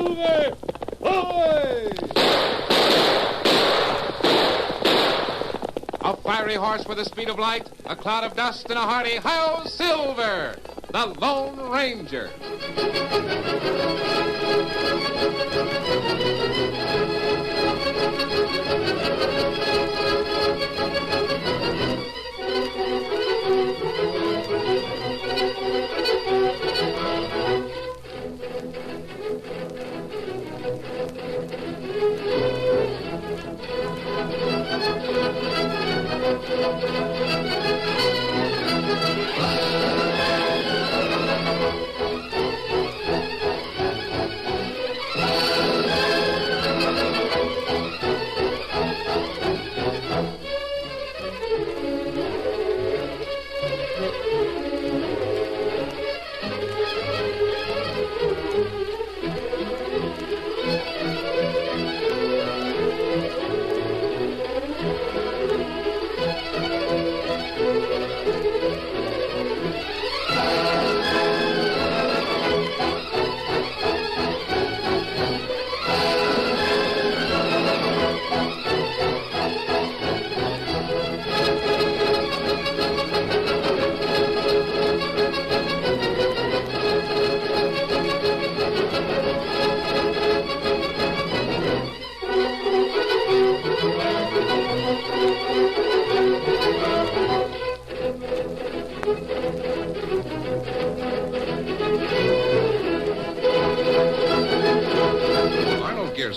Silver! Away! A fiery horse with the speed of light, a cloud of dust, and a hearty hi-yo Silver, the Lone Ranger.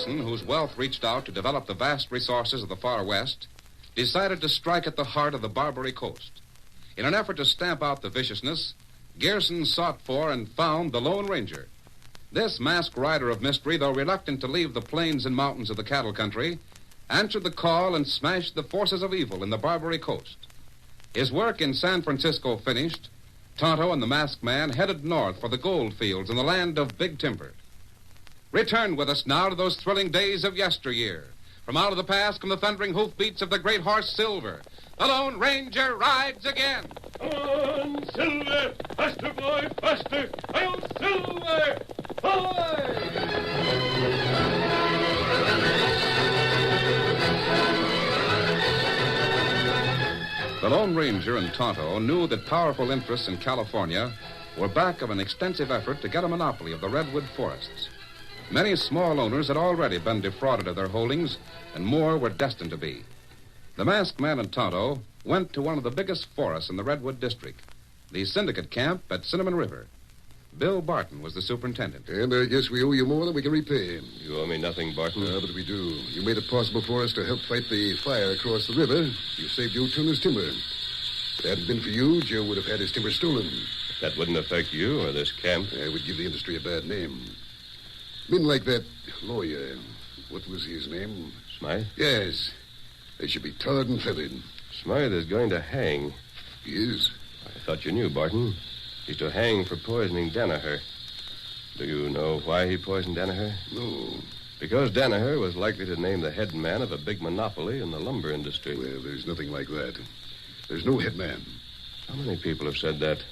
Whose wealth reached out to develop the vast resources of the far west, decided to strike at the heart of the Barbary Coast. In an effort to stamp out the viciousness, Gerson sought for and found the Lone Ranger. This masked rider of mystery, though reluctant to leave the plains and mountains of the cattle country, answered the call and smashed the forces of evil in the Barbary Coast. His work in San Francisco finished, Tonto and the masked man headed north for the gold fields in the land of Big Timber. Return with us now to those thrilling days of yesteryear. From out of the past come the thundering hoofbeats of the great horse Silver. The Lone Ranger rides again. Come on, Silver! Faster, boy, faster! Hi-yo, Silver! Away! The Lone Ranger and Tonto knew that powerful interests in California were back of an extensive effort to get a monopoly of the redwood forests. Many small owners had already been defrauded of their holdings, and more were destined to be. The masked man and Tonto went to one of the biggest forests in the Redwood District, the syndicate camp at Cinnamon River. Bill Barton was the superintendent. And I guess we owe you more than we can repay. You owe me nothing, Barton. But we do. You made it possible for us to help fight the fire across the river. You saved Joe Turner's timber. If it hadn't been for you, Joe would have had his timber stolen. That wouldn't affect you or this camp. I would give the industry a bad name. Men like that lawyer, what was his name? Smythe? Yes. They should be tarred and feathered. Smythe is going to hang. He is? I thought you knew, Barton. He's to hang for poisoning Danaher. Do you know why he poisoned Danaher? No. Because Danaher was likely to name the head man of a big monopoly in the lumber industry. Well, there's nothing like that. There's no head man. How many people have said that?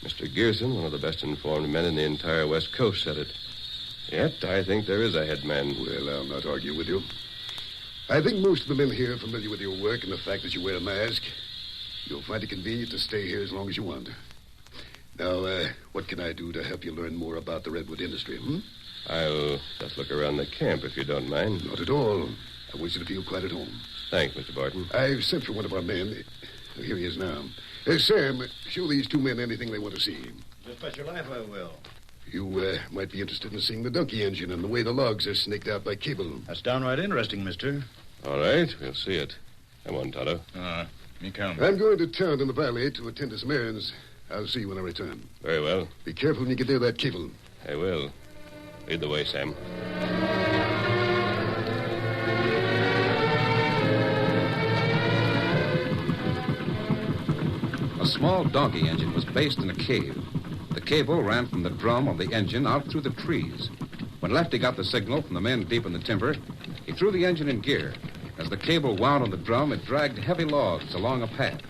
Mr. Gerson, one of the best informed men in the entire West Coast, said it. Yet, I think there is a head man. Well, I'll not argue with you. I think most of the men here are familiar with your work and the fact that you wear a mask. You'll find it convenient to stay here as long as you want. Now, what can I do to help you learn more about the redwood industry, I'll just look around the camp, if you don't mind. Not at all. I want you to feel quite at home. Thanks, Mr. Barton. I've sent for one of our men. Here he is now. Sam, show these two men anything they want to see. Just bet your life I will. You might be interested in seeing the donkey engine and the way the logs are snaked out by cable. That's downright interesting, mister. All right, we'll see it. Come on, Tonto. Me come. I'm going to town in the valley to attend to some errands. I'll see you when I return. Very well. Be careful when you get near that cable. I will. Lead the way, Sam. A small donkey engine was based in a cave. The cable ran from the drum of the engine out through the trees. When Lefty got the signal from the men deep in the timber, he threw the engine in gear. As the cable wound on the drum, it dragged heavy logs along a path.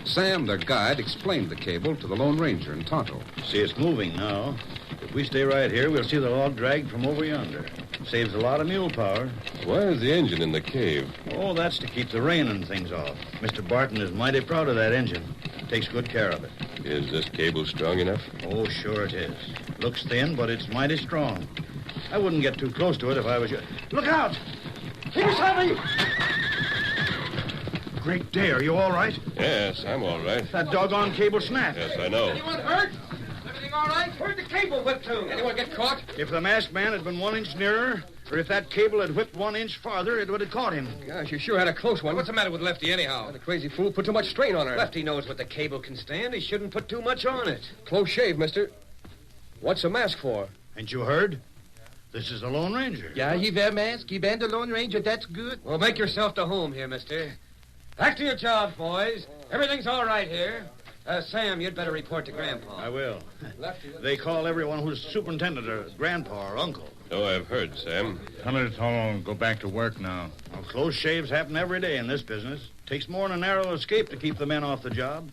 Sam, their guide, explained the cable to the Lone Ranger and Tonto. See, it's moving now. It we stay right here, we'll see the log dragged from over yonder. Saves a lot of mule power. Why is the engine in the cave? Oh, that's to keep the rain and things off. Mr. Barton is mighty proud of that engine. Takes good care of it. Is this cable strong enough? Oh, sure it is. Looks thin, but it's mighty strong. I wouldn't get too close to it if I was you. Look out! Keep beside me! Great day, are you all right? Yes, I'm all right. That doggone cable snapped. Yes, I know. Anyone hurt? Everything all right? Where'd the cable whip to? Anyone get caught? If the masked man had been 1 inch nearer, or if that cable had whipped 1 inch farther, it would have caught him. Gosh, you sure had a close one. What's the matter with Lefty, anyhow? The crazy fool put too much strain on her. Lefty knows what the cable can stand. He shouldn't put too much on it. Close shave, mister. What's a mask for? Ain't you heard? This is the Lone Ranger. Yeah, he wear mask. He been the Lone Ranger. That's good. Well, make yourself to home here, mister. Back to your jobs, boys. Everything's all right here. Sam, you'd better report to Grandpa. I will. They call everyone who's superintendent or grandpa or uncle. Oh, I've heard, Sam. Tell her to all go back to work now. Well, close shaves happen every day in this business. Takes more than a narrow escape to keep the men off the job.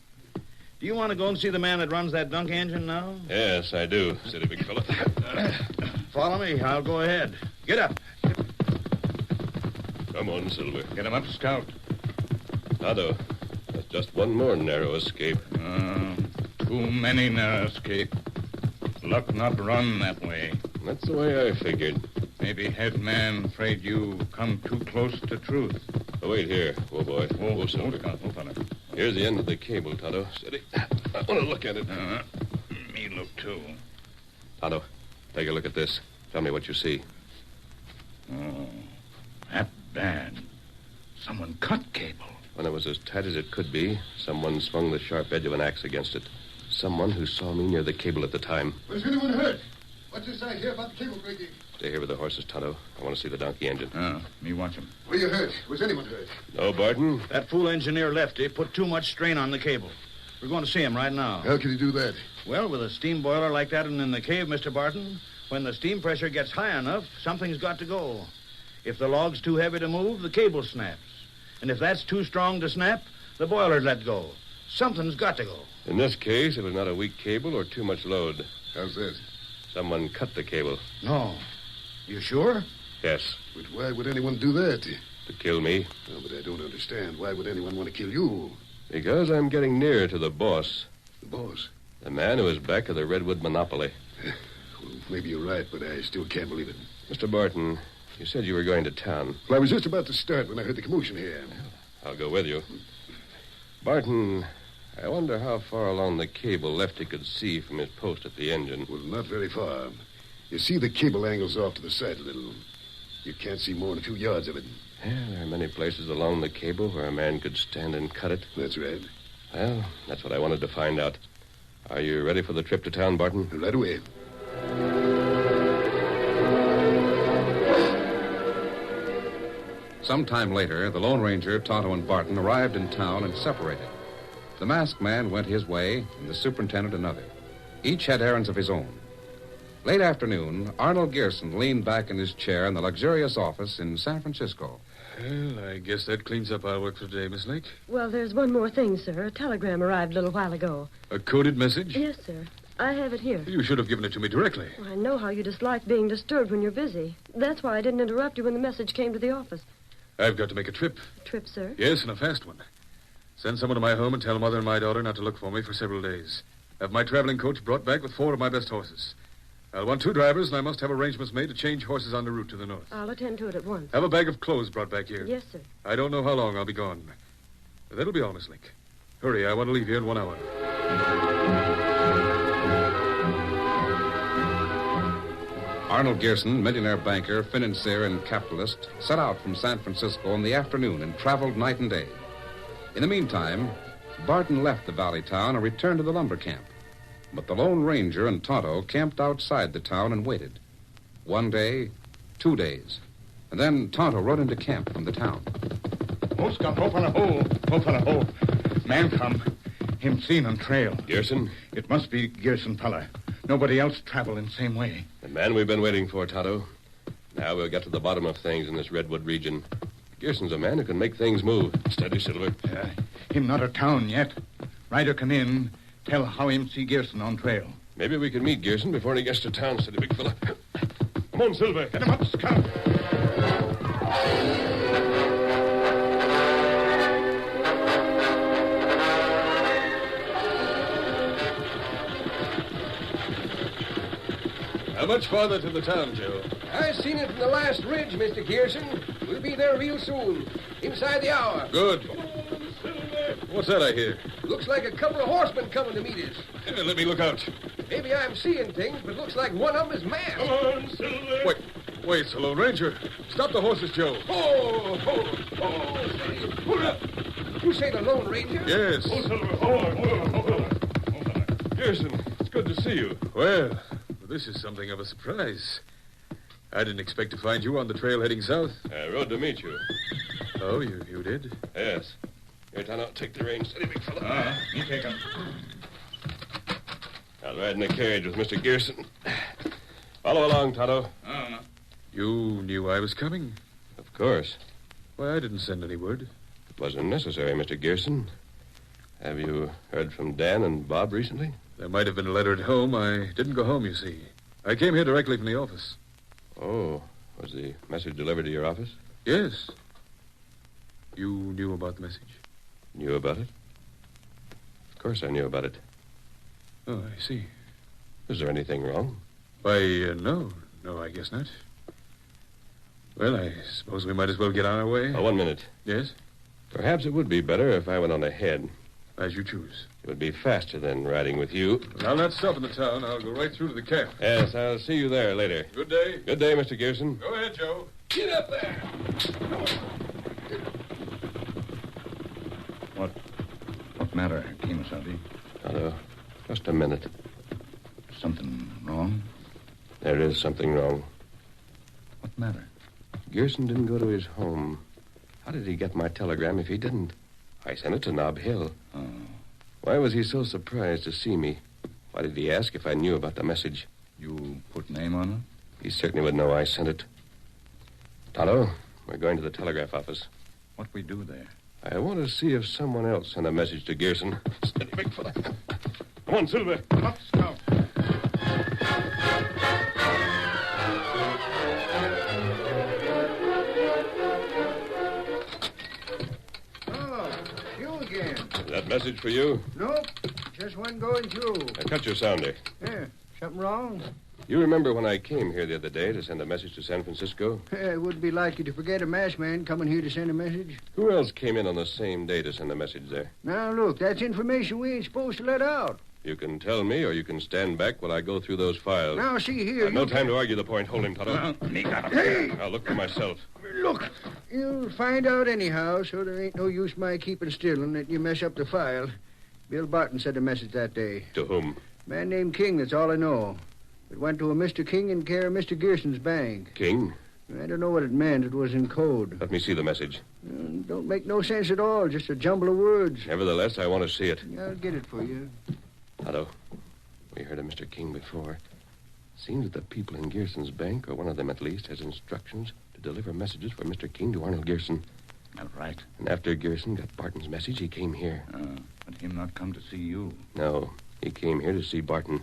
Do you want to go and see the man that runs that dunk engine now? Yes, I do, city big fella. Follow me. I'll go ahead. Get up. Come on, Silver. Get him up, Scout. Tonto, that's just one more narrow escape. Too many narrow escape. Luck not run that way. That's the way I figured. Maybe head man afraid you come too close to truth. Oh, wait here. Whoa, boy. Whoa, Silver. Scout. Whoa, fella. Here's the end of the cable, Tonto. Steady. I want to look at it. Me look, too. Tonto, take a look at this. Tell me what you see. Oh, that bad. Someone cut cable. When it was as tight as it could be, someone swung the sharp edge of an axe against it. Someone who saw me near the cable at the time. Was anyone hurt? What's this I hear about the cable breaking? Stay here with the horses, Tonto. I want to see the donkey engine. Me watch him. Were you hurt? Was anyone hurt? No, Barton. That fool engineer Lefty put too much strain on the cable. We're going to see him right now. How could he do that? Well, with a steam boiler like that in the cave, Mr. Barton, when the steam pressure gets high enough, something's got to go. If the log's too heavy to move, the cable snaps. And if that's too strong to snap, the boiler let go. Something's got to go. In this case, it was not a weak cable or too much load. How's that? Someone cut the cable. No. You sure? Yes, But why would anyone do that? to kill me. Oh, but I don't understand. Why would anyone want to kill you? Because I'm getting nearer to the boss. The boss. The man who is back of the Redwood monopoly. Well, maybe you're right, but I still can't believe it. Mr. Barton, you said you were going to town. Well, I was just about to start when I heard the commotion here. I'll go with you. Barton, I wonder how far along the cable Lefty could see from his post at the engine. Well, not very far. You see the cable angles off to the side a little. You can't see more than a few yards of it. Yeah, there are many places along the cable where a man could stand and cut it. That's right. Well, that's what I wanted to find out. Are you ready for the trip to town, Barton? Right away. Some time later, the Lone Ranger, Tonto, and Barton arrived in town and separated. The masked man went his way, and the superintendent another. Each had errands of his own. Late afternoon, Arnold Gearson leaned back in his chair in the luxurious office in San Francisco. Well, I guess that cleans up our work for today, Miss Lake. Well, there's one more thing, sir. A telegram arrived a little while ago. A coded message? Yes, sir. I have it here. You should have given it to me directly. Well, I know how you dislike being disturbed when you're busy. That's why I didn't interrupt you when the message came to the office. I've got to make a trip. A trip, sir? Yes, and a fast one. Send someone to my home and tell Mother and my daughter not to look for me for several days. Have my traveling coach brought back with 4 of my best horses. I'll want 2 drivers, and I must have arrangements made to change horses on the route to the north. I'll attend to it at once. Have a bag of clothes brought back here. Yes, sir. I don't know how long I'll be gone. That'll be all, Miss Lake. Hurry, I want to leave here in 1 hour. Arnold Gearson, millionaire banker, financier, and capitalist, set out from San Francisco in the afternoon and traveled night and day. In the meantime, Barton left the valley town and returned to the lumber camp. But the Lone Ranger and Tonto camped outside the town and waited. 1 day, 2 days. And then Tonto rode into camp from the town. Oh, Scout, hope on a hole. Hope on a hole. Man come. Him seen on trail. Gearson? It must be Gearson fella. Nobody else travel in same way. The man we've been waiting for, Tonto. Now we'll get to the bottom of things in this Redwood region. Gearson's a man who can make things move. Steady, Silver. Him not a town yet. Rider come in, tell how him see Gearson on trail. Maybe we can meet Gearson before he gets to town, steady, big fella. Come on, Silver. Get him up, Scout. How much farther to the town, Joe? I seen it from the last ridge, Mr. Gearson. We'll be there real soon. Inside the hour. Good. What's that I hear? Looks like a couple of horsemen coming to meet us. Let me look out. Maybe I'm seeing things, but looks like one of them is mad. Come on, Silver. Wait, it's the Lone Ranger. Stop the horses, Joe. Oh, pull up. You say the Lone Ranger? Yes. Oh, Silver, hold on. Gearson, it's good to see you. Well, this is something of a surprise. I didn't expect to find you on the trail heading south. I rode to meet you. Oh, you did? Yes. Here, Tonto, take the reins. Steady, big fella. Me take him. I'll ride in the carriage with Mr. Gearson. Follow along, Tonto. You knew I was coming? Of course. Why, I didn't send any word. It wasn't necessary, Mr. Gearson. Have you heard from Dan and Bob recently? There might have been a letter at home. I didn't go home, you see. I came here directly from the office. Oh, was the message delivered to your office? Yes. You knew about the message? Knew about it? Of course I knew about it. Oh, I see. Is there anything wrong? Why, no. No, I guess not. Well, I suppose we might as well get on our way. Oh, 1 minute. Yes? Perhaps it would be better if I went on ahead. As you choose. It would be faster than riding with you. Well, I'll not stop in the town. I'll go right through to the camp. Yes, I'll see you there later. Good day. Good day, Mr. Gearson. Go ahead, Joe. Get up there. What matter, Kemosabe? Tonto, just a minute. Something wrong? There is something wrong. What matter? Gearson didn't go to his home. How did he get my telegram if he didn't? I sent it to Nob Hill. Oh. Why was he so surprised to see me? Why did he ask if I knew about the message? You put name on it? He certainly would know I sent it. Tonto, we're going to the telegraph office. What we do there? I want to see if someone else sent a message to Gearson. Steady, big fella. Come on, Silver. Up, Scout. Is that message for you? Nope. Just one going through. Now, cut your sounder. Yeah. Something wrong? You remember when I came here the other day to send a message to San Francisco? It wouldn't be like you to forget a masked man coming here to send a message. Who else came in on the same day to send a message there? Now, look, that's information we ain't supposed to let out. You can tell me, or you can stand back while I go through those files. Now, see here. I've no time to argue the point. Hold him, Tonto. Me got him. Hey! I'll look for myself. Look, you'll find out anyhow, so there ain't no use my keeping still and let you mess up the file. Bill Barton sent a message that day. To whom? Man named King, that's all I know. It went to a Mr. King in care of Mr. Gearson's bank. King? I don't know what it meant. It was in code. Let me see the message. Don't make no sense at all. Just a jumble of words. Nevertheless, I want to see it. I'll get it for you. Tonto, we heard of Mr. King before. Seems that the people in Gearson's bank, or one of them at least, has instructions to deliver messages for Mr. King to Arnold Gearson. All right. And after Gearson got Barton's message, he came here. But him not come to see you. No, he came here to see Barton.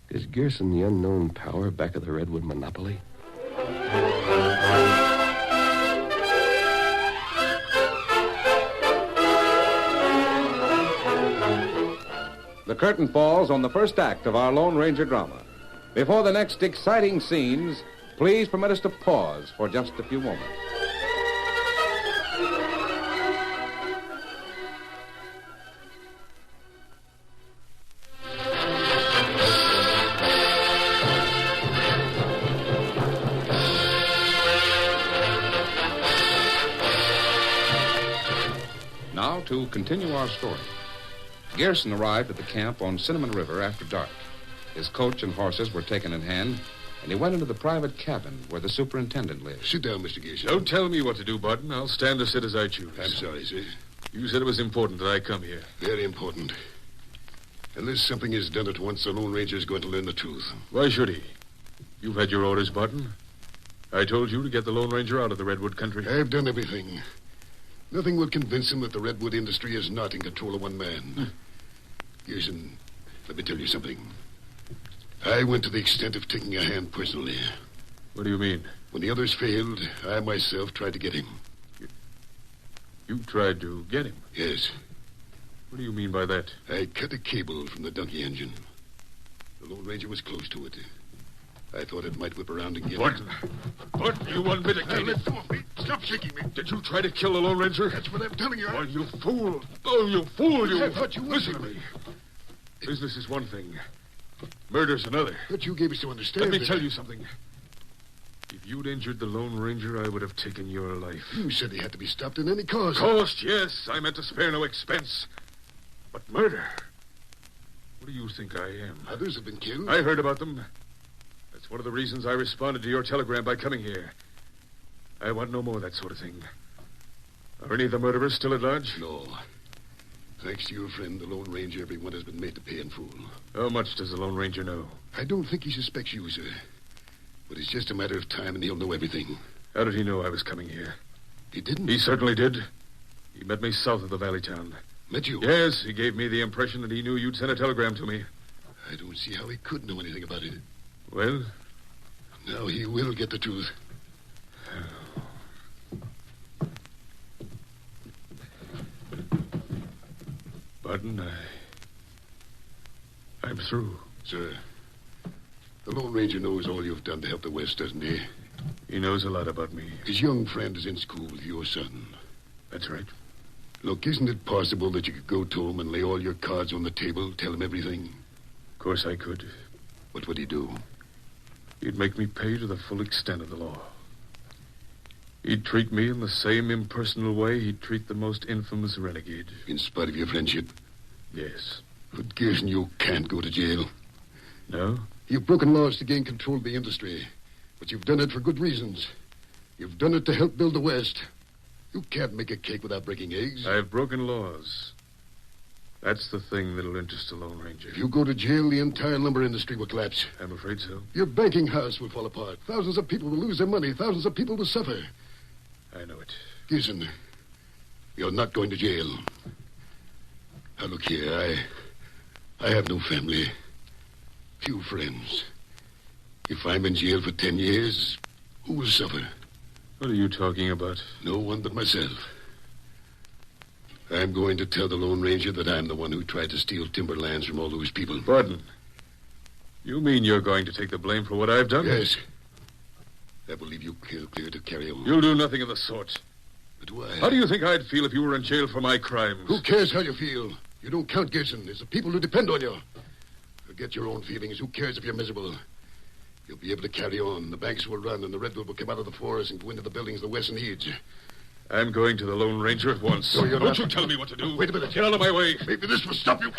Is Gearson the unknown power back of the Redwood monopoly? The curtain falls on the first act of our Lone Ranger drama. Before the next exciting scenes, please permit us to pause for just a few moments. Now to continue our story. Gearson arrived at the camp on Cinnamon River after dark. His coach and horses were taken in hand, and he went into the private cabin where the superintendent lived. Sit down, Mr. Gearson. Don't tell me what to do, Barton. I'll stand or sit as I choose. I'm sorry, sir. You said it was important that I come here. Very important. Unless something is done at once, the Lone Ranger is going to learn the truth. Why should he? You've had your orders, Barton. I told you to get the Lone Ranger out of the Redwood country. I've done everything. Nothing will convince him that the Redwood industry is not in control of one man. Gearson, let me tell you something. I went to the extent of taking a hand personally. What do you mean? When the others failed, I myself tried to get him. You tried to get him? Yes. What do you mean by that? I cut a cable from the donkey engine. The Lone Ranger was close to it. I thought it might whip around and get Barton! Barton, you unmitigated. Let go of me. Stop shaking me. Did you try to kill the Lone Ranger? That's what I'm telling you. Oh, you fool. Oh, you fool, you. I thought you would. Listen to me. Business is one thing. Murder's another. But you gave us to understand. Let me tell you something. If you'd injured the Lone Ranger, I would have taken your life. You said he had to be stopped at any cost. Cost, yes. I meant to spare no expense. But murder? What do you think I am? Others have been killed. I heard about them. That's one of the reasons I responded to your telegram by coming here. I want no more of that sort of thing. Are any of the murderers still at large? No. Thanks to your friend, the Lone Ranger, everyone has been made to pay in full. How much does the Lone Ranger know? I don't think he suspects you, sir. But it's just a matter of time, and he'll know everything. How did he know I was coming here? He didn't? He certainly did. He met me south of the valley town. Met you? Yes, he gave me the impression that he knew you'd sent a telegram to me. I don't see how he could know anything about it. Well? Now he will get the truth. Barton, I'm through. Sir, the Lone Ranger knows all you've done to help the West, doesn't he? He knows a lot about me. His young friend is in school with your son. That's right. Look, isn't it possible that you could go to him and lay all your cards on the table, tell him everything? Of course I could. What would he do? He'd make me pay to the full extent of the law. He'd treat me in the same impersonal way he'd treat the most infamous renegade. In spite of your friendship? Yes. But, Gerson, you can't go to jail. No? You've broken laws to gain control of the industry, but you've done it for good reasons. You've done it to help build the West. You can't make a cake without breaking eggs. I've broken laws. That's the thing that'll interest the Lone Ranger. If you go to jail, the entire lumber industry will collapse. I'm afraid so. Your banking house will fall apart. Thousands of people will lose their money. Thousands of people will suffer. I know it. Gerson, you're not going to jail. Now, look here. I have no family. Few friends. If I'm in jail for 10 years, who will suffer? What are you talking about? No one but myself. I'm going to tell the Lone Ranger that I'm the one who tried to steal timberlands from all those people. Barton, you mean you're going to take the blame for what I've done? Yes. That will leave you clear to carry on. You'll do nothing of the sort. But why? How do you think I'd feel if you were in jail for my crimes? Who cares how you feel? You don't count, Gerson. It's the people who depend on you. Forget your own feelings. Who cares if you're miserable? You'll be able to carry on. The banks will run, and the redwood will come out of the forest and go into the buildings the West needs. I'm going to the Lone Ranger at once. No, you're Don't not. you tell me what to do. Wait a minute. Get out of my way. Maybe this will stop you.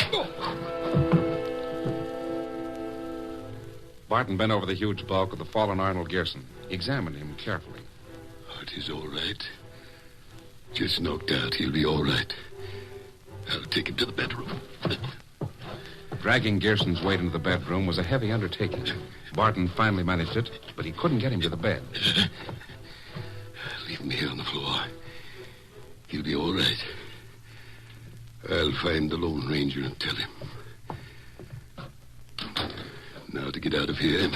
Barton bent over the huge bulk of the fallen Arnold Gerson. He examined him carefully. Heart is all right. Just knocked out. He'll be all right. I'll take him to the bedroom. Dragging Gerson's weight into the bedroom was a heavy undertaking. Barton finally managed it, but he couldn't get him to the bed. Leave him here on the floor. He'll be all right. I'll find the Lone Ranger and tell him. Now to get out of here.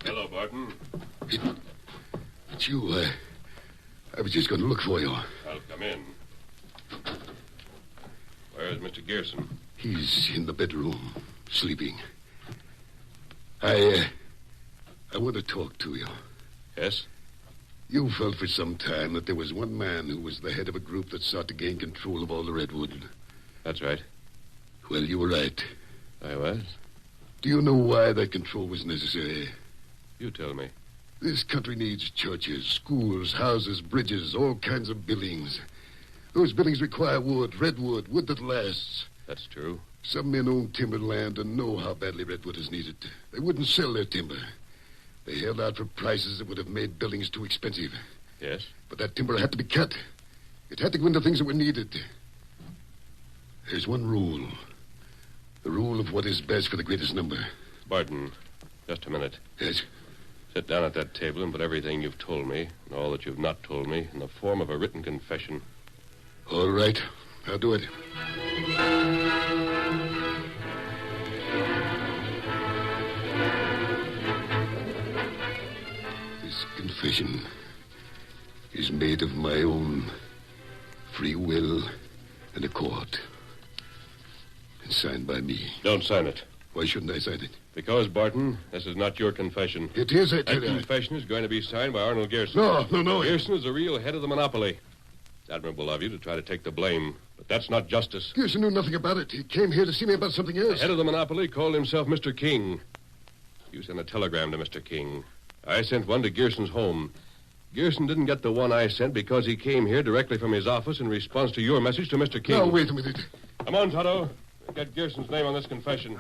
Hello, Barton. It's you. I was just going to look for you. I'll come in. Where's Mr. Gerson? He's in the bedroom, sleeping. I want to talk to you. Yes? You felt for some time that there was one man who was the head of a group that sought to gain control of all the redwood. That's right. Well, you were right. I was. Do you know why that control was necessary? You tell me. This country needs churches, schools, houses, bridges, all kinds of buildings. Those buildings require wood, redwood, wood that lasts. That's true. Some men own timberland and know how badly redwood is needed. They wouldn't sell their timber. They held out for prices that would have made buildings too expensive. Yes? But that timber had to be cut. It had to go into things that were needed. There's one rule. The rule of what is best for the greatest number. Barton, just a minute. Yes? Sit down at that table and put everything you've told me and all that you've not told me in the form of a written confession. All right. I'll do it. This confession is made of my own free will and accord. And signed by me. Don't sign it. Why shouldn't I sign it? Because, Barton, this is not your confession. It is, I That tell you. confession is going to be signed by Arnold Gerson. No. Gerson is the real head of the monopoly. It's admirable of you to try to take the blame, but that's not justice. Gerson knew nothing about it. He came here to see me about something else. The head of the monopoly called himself Mr. King. You sent a telegram to Mr. King. I sent one to Gerson's home. Gerson didn't get the one I sent because he came here directly from his office in response to your message to Mr. King. Now, wait a minute. Come on, Toto. Get Gerson's name on this confession.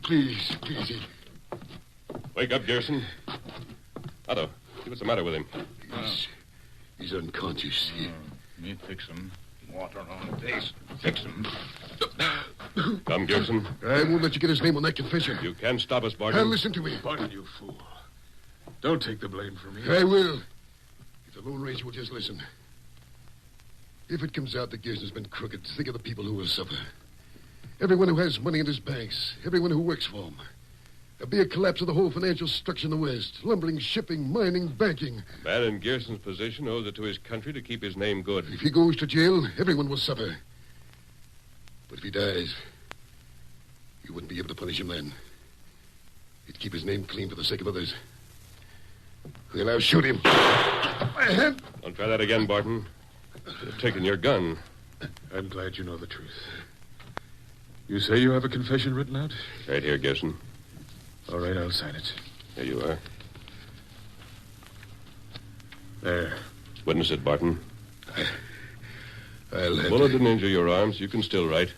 Please. Wake up, Gerson. Otto, see what's the matter with him. He's unconscious. Me fix him. Water on the face. Fix him. Come, Gerson. I won't let you get his name on that confession. You can't stop us, Barton. Now, listen to me. Barton, you fool. Don't take the blame for me. I will. If the Lone Ranger will just listen. If it comes out that Gerson's been crooked, think of the people who will suffer. Everyone who has money in his banks. Everyone who works for him. There'll be a collapse of the whole financial structure in the West. Lumbering, shipping, mining, banking. A man in Gerson's position owes it to his country to keep his name good. If he goes to jail, everyone will suffer. But if he dies, you wouldn't be able to punish him then. He'd keep his name clean for the sake of others. Well, I'll shoot him. My hand. Don't try that again, Barton. Should have taken your gun. I'm glad you know the truth. You say you have a confession written out? Right here, Gerson. All right, I'll sign it. Here you are. There. Witness it, Barton. I'll have Bullet to... didn't injure your arms. You can still write.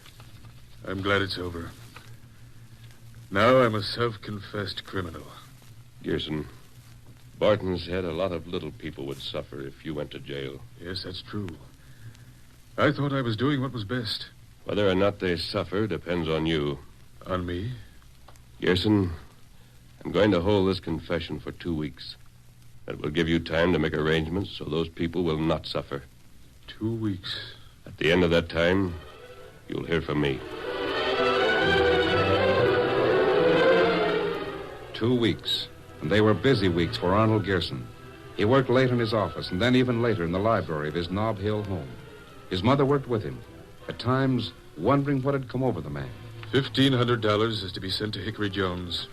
I'm glad it's over. Now I'm a self-confessed criminal. Gerson, Barton said a lot of little people would suffer if you went to jail. Yes, that's true. I thought I was doing what was best. Whether or not they suffer depends on you. On me? Gerson, I'm going to hold this confession for 2 weeks. That will give you time to make arrangements so those people will not suffer. 2 weeks. At the end of that time, you'll hear from me. 2 weeks, and they were busy weeks for Arnold Gerson. He worked late in his office, and then even later in the library of his Nob Hill home. His mother worked with him, at times wondering what had come over the man. $1,500 is to be sent to Hickory Jones.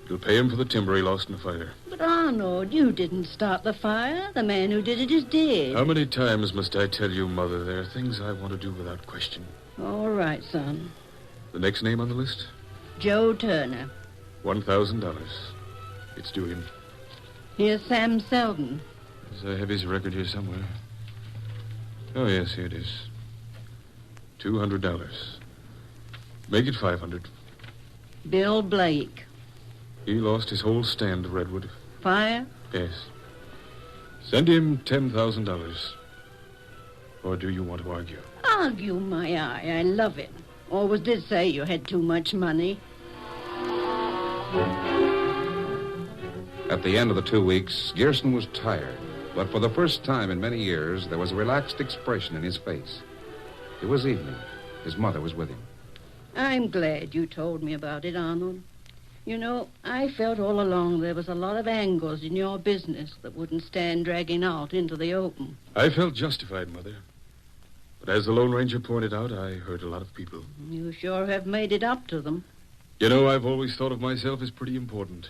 It'll pay him for the timber he lost in the fire. But, Arnold, you didn't start the fire. The man who did it is dead. How many times must I tell you, Mother, there are things I want to do without question? All right, son. The next name on the list? Joe Turner. $1,000. It's due him. Here's Sam Selden. I have his record here somewhere. Oh, yes, here it is. $200. Make it $500. Bill Blake. He lost his whole stand of redwood. Fire? Yes. Send him $10,000. Or do you want to argue? Argue, my eye. I love it. Always did say you had too much money. At the end of the 2 weeks, Gerson was tired, but for the first time in many years, there was a relaxed expression in his face. It was evening. His mother was with him. I'm glad you told me about it, Arnold. You know, I felt all along there was a lot of angles in your business that wouldn't stand dragging out into the open. I felt justified, Mother. But as the Lone Ranger pointed out, I hurt a lot of people. You sure have made it up to them. You know, I've always thought of myself as pretty important.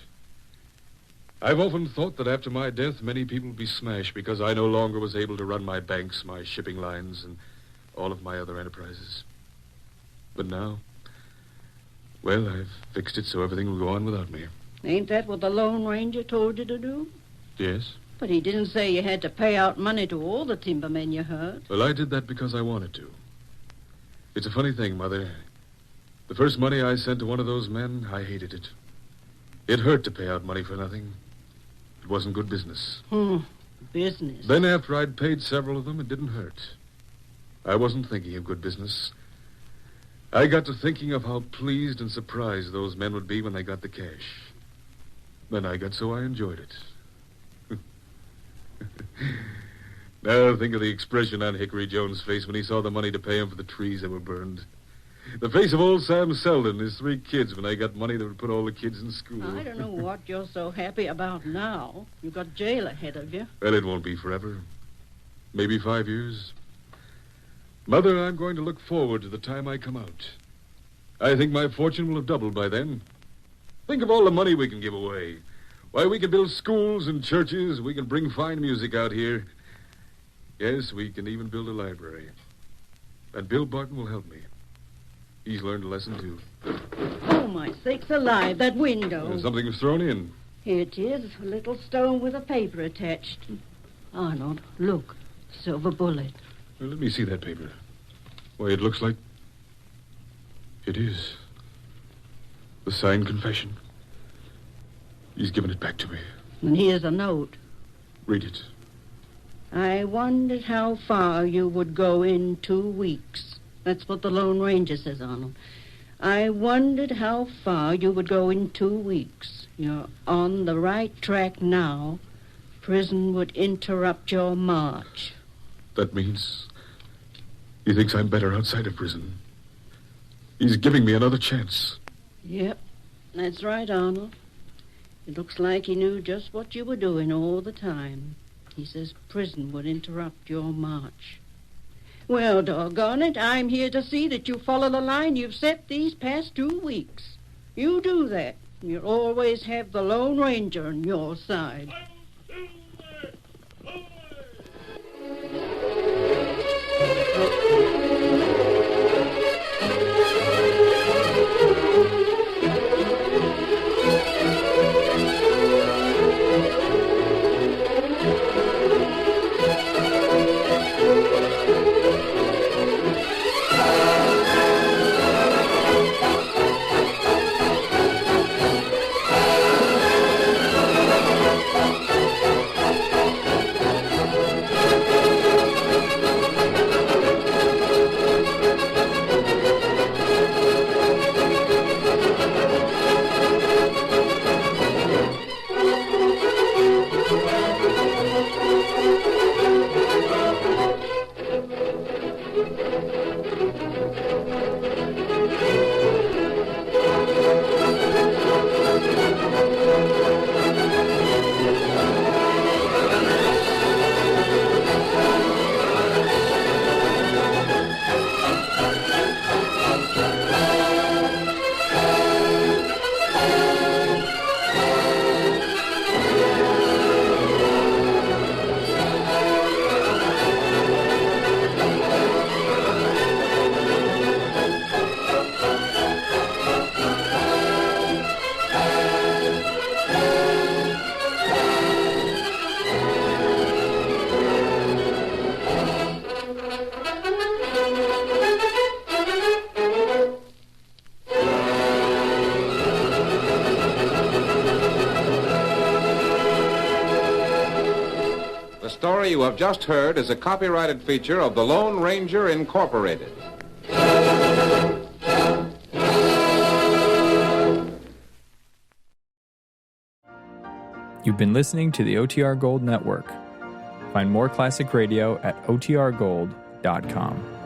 I've often thought that after my death, many people would be smashed because I no longer was able to run my banks, my shipping lines, and all of my other enterprises. But now, well, I've fixed it so everything will go on without me. Ain't that what the Lone Ranger told you to do? Yes. But he didn't say you had to pay out money to all the timbermen you hurt. Well, I did that because I wanted to. It's a funny thing, Mother. The first money I sent to one of those men, I hated it. It hurt to pay out money for nothing. It wasn't good business. Business. Then after I'd paid several of them, it didn't hurt. I wasn't thinking of good business. I got to thinking of how pleased and surprised those men would be when they got the cash. Then I got so I enjoyed it. Now think of the expression on Hickory Jones' face when he saw the money to pay him for the trees that were burned. The face of old Sam Selden, his 3 kids, when I got money that would put all the kids in school. I don't know what you're so happy about now. You've got jail ahead of you. Well, it won't be forever. Maybe 5 years. Mother, I'm going to look forward to the time I come out. I think my fortune will have doubled by then. Think of all the money we can give away. Why, we can build schools and churches. We can bring fine music out here. Yes, we can even build a library. And Bill Barton will help me. He's learned a lesson, too. Oh, my sakes alive, that window. Something was thrown in. Here it is, a little stone with a paper attached. Arnold, look, silver bullet. Well, let me see that paper. Why, it looks like... It is. The signed confession. He's given it back to me. And here's a note. Read it. I wondered how far you would go in 2 weeks. That's what the Lone Ranger says, Arnold. I wondered how far you would go in 2 weeks. You're on the right track now. Prison would interrupt your march. That means he thinks I'm better outside of prison. He's giving me another chance. Yep, that's right, Arnold. It looks like he knew just what you were doing all the time. He says prison would interrupt your march. Well, doggone it, I'm here to see that you follow the line you've set these past 2 weeks. You do that, and you'll always have the Lone Ranger on your side. The story you have just heard is a copyrighted feature of the Lone Ranger Incorporated. You've been listening to the OTR Gold Network. Find more classic radio at otrgold.com.